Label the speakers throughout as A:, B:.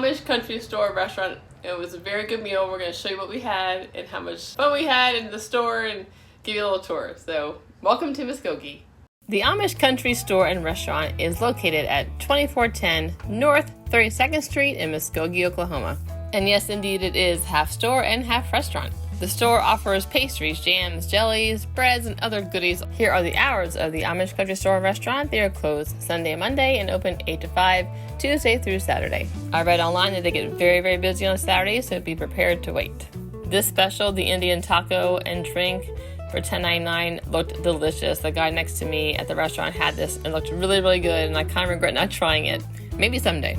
A: Amish country store restaurant. It was a very good meal. We're going to show you what we had and how much fun we had in the store and give you a little tour. So, welcome to Muskogee. The Amish Country Store and Restaurant is located at 2410 North 32nd Street in Muskogee, Oklahoma. And yes, indeed, it is half store and half restaurant. The store offers pastries, jams, jellies, breads, and other goodies. Here are the hours of the Amish Country Store and Restaurant. They are closed Sunday and Monday and open 8 to 5, Tuesday through Saturday. I read online that they get very, very busy on Saturdays, so be prepared to wait. This special, the Indian taco and drink for $10.99, looked delicious. The guy next to me at the restaurant had this and looked really, really good, and I kind of regret not trying it. Maybe someday.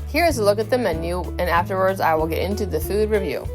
A: Here's a look at the menu, and afterwards I will get into the food review.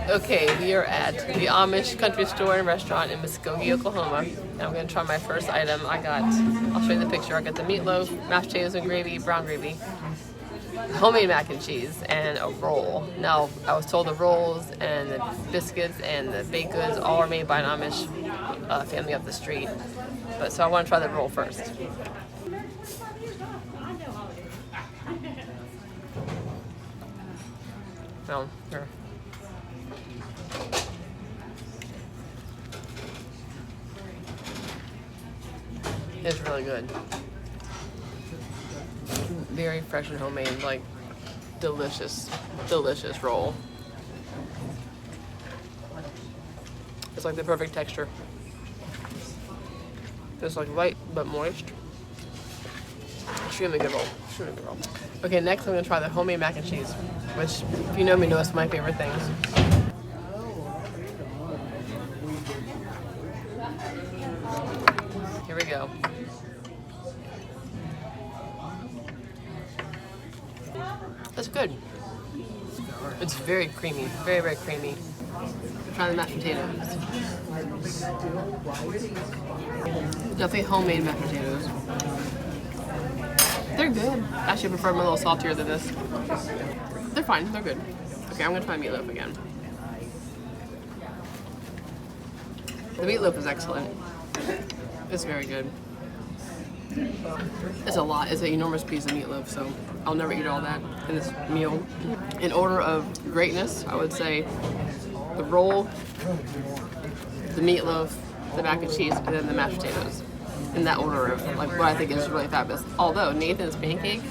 A: Okay, we are at the Amish Country Store and Restaurant in Muskogee, Oklahoma. And I'm going to try my first item. I'll show you the picture. I got the meatloaf, mashed potatoes and gravy, brown gravy, homemade mac and cheese, and a roll. Now, I was told the rolls and the biscuits and the baked goods all are made by an Amish family up the street. So I want to try the roll first. No, here. It's really good. Very fresh and homemade, like delicious, delicious roll. It's like the perfect texture. It's like light but moist. Extremely good roll. Extremely good roll. Okay, next I'm gonna try the homemade mac and cheese, which, if you know me, know it's my favorite things. Here we go. That's good. It's very creamy, very, very creamy. Try the mashed potatoes. Definitely homemade mashed potatoes. They're good. Actually, I prefer them a little saltier than this. They're fine, they're good. Okay, I'm gonna try meatloaf again. The meatloaf is excellent. It's very good. It's a lot. It's an enormous piece of meatloaf, so I'll never eat all that in this meal. In order of greatness, I would say the roll, the meatloaf, the mac and cheese, and then the mashed potatoes. In that order of like what I think is really fabulous. Although Nathan's pancake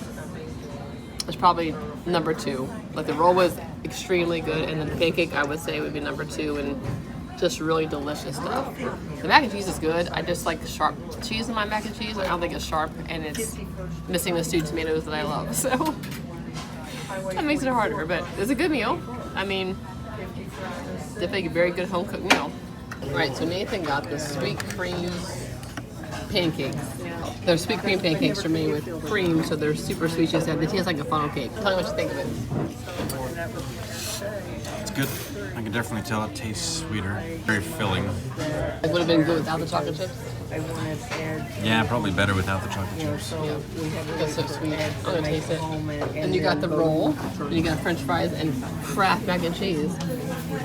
A: is probably number 2. Like the roll was extremely good, and the pancake I would say would be number 2, and just really delicious stuff. The mac and cheese is good. I just like sharp cheese in my mac and cheese. I don't think it's sharp, and it's missing the stewed tomatoes that I love. So that makes it harder, but it's a good meal. I mean, definitely a very good home cooked meal. All right, so Nathan got the sweet cream pancakes. They're sweet cream pancakes for me with cream, so they're super sweet. She said they taste like a funnel cake. Tell me what you think of it.
B: It's good. I can definitely tell it tastes sweeter. Very filling.
A: It would have been good without the chocolate chips.
B: Yeah, probably better without the chocolate chips.
A: Yeah, it's so sweet. I'm gonna taste it. And you got the roll, and you got French fries and Kraft mac and cheese.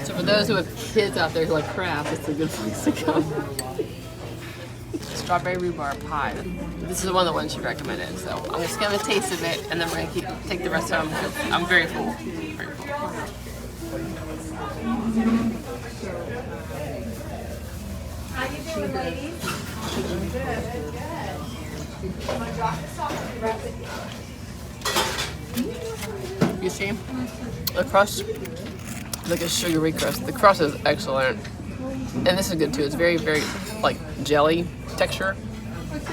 A: So for those who have kids out there who like Kraft, it's a good place to come. Strawberry rhubarb pie. This is the one that she recommended. So I'm just gonna taste of it, and then we're gonna take the rest home. I'm very full. Very full.
C: How you doing, ladies? Good.
A: You see, the crust, like a sugary crust. The crust is excellent, and this is good too. It's very, very like jelly texture,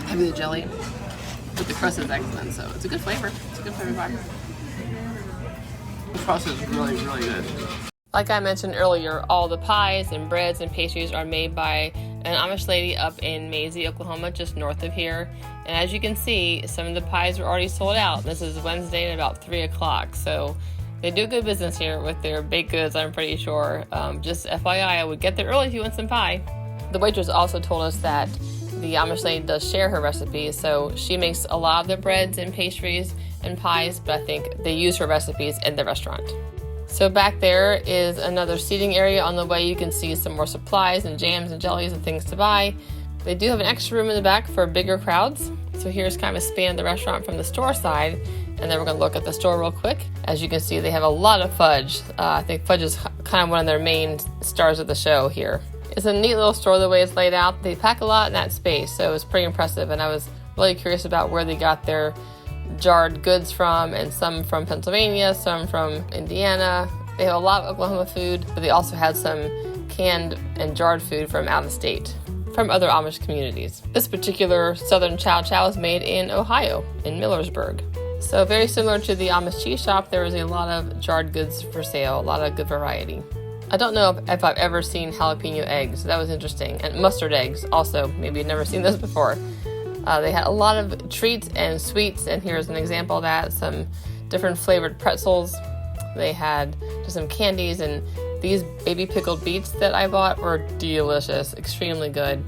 A: heavy the jelly, but the crust is excellent. So it's a good flavor. It's a good flavor pie. The crust is really, really good. Like I mentioned earlier, all the pies and breads and pastries are made by an Amish lady up in Maisie, Oklahoma, just north of here. And as you can see, some of the pies are already sold out. This is Wednesday at about 3 o'clock. So they do good business here with their baked goods, I'm pretty sure. Just FYI, I would get there early if you want some pie. The waitress also told us that the Amish lady does share her recipes. So she makes a lot of the breads and pastries and pies, but I think they use her recipes in the restaurant. So back there is another seating area. On the way you can see some more supplies and jams and jellies and things to buy. They do have an extra room in the back for bigger crowds. So here's kind of a span of the restaurant from the store side, and then we're going to look at the store real quick. As you can see, they have a lot of fudge. I think fudge is kind of one of their main stars of the show here. It's a neat little store the way it's laid out. They pack a lot in that space, so it's pretty impressive, and I was really curious about where they got their jarred goods from, and some from Pennsylvania, some from Indiana. They have a lot of Oklahoma food, but they also had some canned and jarred food from out of state, from other Amish communities. This particular Southern Chow Chow is made in Ohio, in Millersburg. So very similar to the Amish cheese shop, there is a lot of jarred goods for sale, a lot of good variety. I don't know if I've ever seen jalapeno eggs. That was interesting. And mustard eggs also. Maybe you've never seen those before. They had a lot of treats and sweets, and here's an example of that. Some different flavored pretzels. They had just some candies, and these baby pickled beets that I bought were delicious, extremely good.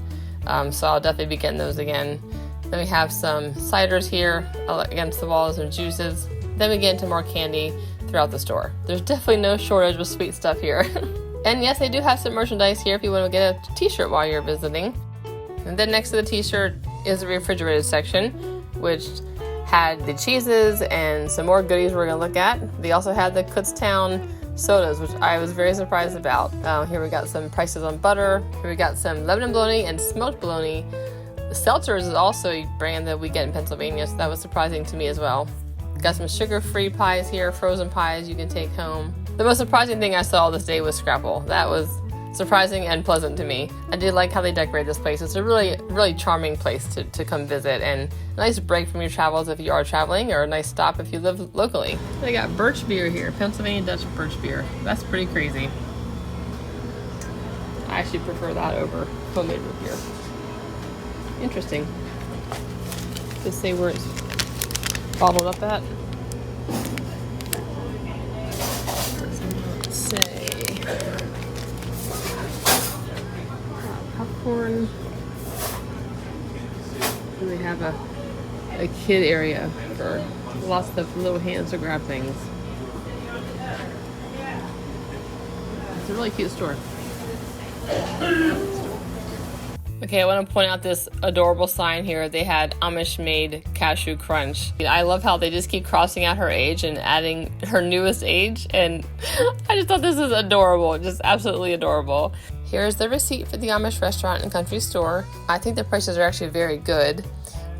A: So I'll definitely be getting those again. Then we have some ciders here against the walls and juices. Then we get into more candy throughout the store. There's definitely no shortage of sweet stuff here. And yes, they do have some merchandise here if you want to get a t-shirt while you're visiting. And then next to the t-shirt is the refrigerated section, which had the cheeses and some more goodies we're going to look at. They also had the Kutztown sodas, which I was very surprised about. Here we got some prices on butter. Here we got some lemon bologna and smoked bologna. The Seltzers is also a brand that we get in Pennsylvania, so that was surprising to me as well. Got some sugar-free pies here, frozen pies you can take home. The most surprising thing I saw this day was Scrapple. That was surprising and pleasant to me. I did like how they decorate this place. It's a really, really charming place to come visit, and a nice break from your travels if you are traveling, or a nice stop if you live locally. They got birch beer here, Pennsylvania Dutch birch beer. That's pretty crazy. I actually prefer that over homemade root beer. Interesting. Does say where it's bottled up at? Let's say popcorn. And they have a kid area for lots of little hands to grab things. It's a really cute store. Okay, I want to point out this adorable sign here. They had Amish made cashew crunch. I love how they just keep crossing out her age and adding her newest age, and I just thought this is adorable, just absolutely adorable. Here's the receipt for the Amish restaurant and country store. I think the prices are actually very good.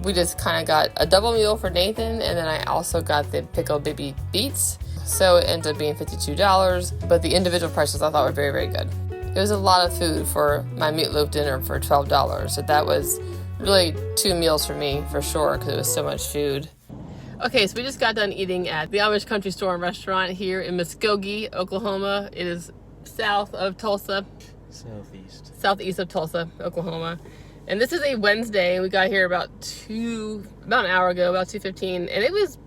A: We just kind of got a double meal for Nathan, and then I also got the pickled baby beets. So it ended up being $52, but the individual prices I thought were very, very good. It was a lot of food for my meatloaf dinner for $12, so that was really 2 meals for me for sure because it was so much food. Okay, so we just got done eating at the Amish Country Store and Restaurant here in Muskogee, Oklahoma. It is south of Tulsa. Southeast of Tulsa, Oklahoma. And this is a Wednesday. We got here about an hour ago, about 2:15, and it was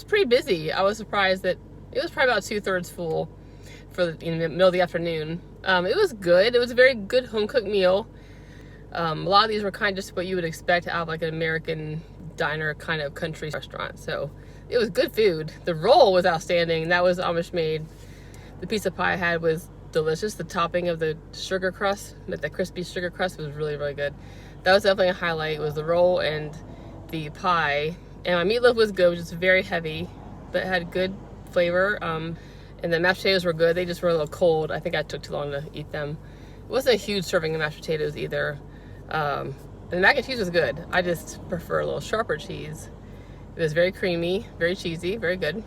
A: pretty busy. I was surprised that it was probably about 2/3 full for the middle of the afternoon. It was good. It was a very good home-cooked meal. A lot of these were kind of just what you would expect out of like an American diner kind of country restaurant. So it was good food. The roll was outstanding. That was Amish made. The piece of pie I had was delicious. The topping of the sugar crust, the crispy sugar crust, was really, really good. That was definitely a highlight, was the roll and the pie. And my meatloaf was good, which is very heavy, but it had good flavor. And the mashed potatoes were good. They just were a little cold. I think I took too long to eat them. It wasn't a huge serving of mashed potatoes either. And the mac and cheese was good. I just prefer a little sharper cheese. It was very creamy, very cheesy, very good.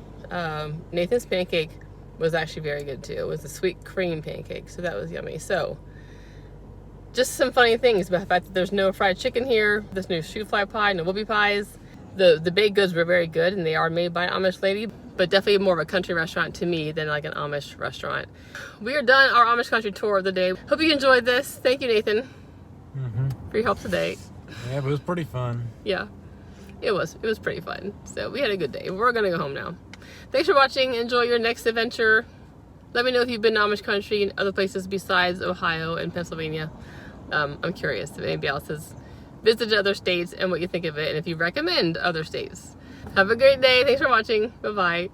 A: Nathan's pancake was actually very good too. It was a sweet cream pancake, so that was yummy. So, just some funny things about the fact that there's no fried chicken here, there's no shoe fly pie, no whoopie pies. The baked goods were very good, and they are made by an Amish lady, but definitely more of a country restaurant to me than like an Amish restaurant. We are done our Amish country tour of the day. Hope you enjoyed this. Thank you, Nathan, for your help today.
B: Yeah, but it was pretty fun.
A: Yeah, it was pretty fun. So we had a good day. We're gonna go home now. Thanks for watching. Enjoy your next adventure. Let me know if you've been to Amish country and other places besides Ohio and Pennsylvania. I'm curious if anybody else has visited other states and what you think of it, and if you recommend other states. Have a great day. Thanks for watching. Bye-bye.